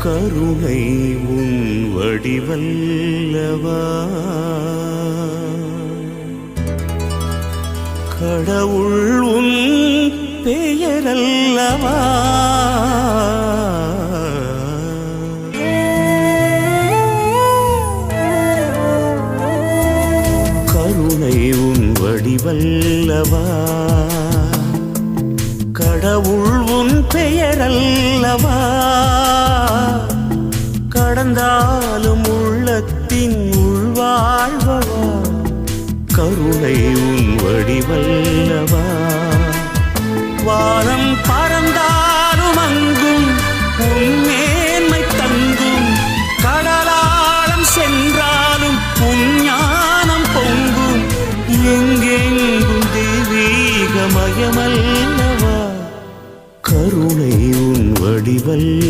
கருணை உன் வடிவல்லவா கடவுள் உன் பெயரல்லவா கருணை உன் வடிவல்லவா கடவுள் உன் பெயரல்லவா கடந்தாலும் உள்ளத்தின் உள்வாழ்வவா கருணை உன் வடிவல்லவா வானம் பறந்தாலும் அங்கும் உன் மேன்மை தங்கும் கடலாழம் சென்றாலும் உன் ஞானம் பொங்கும் எங்கெங்கும் தெய்வீகமயமல்லவா கருணை உன் வடிவல்லவா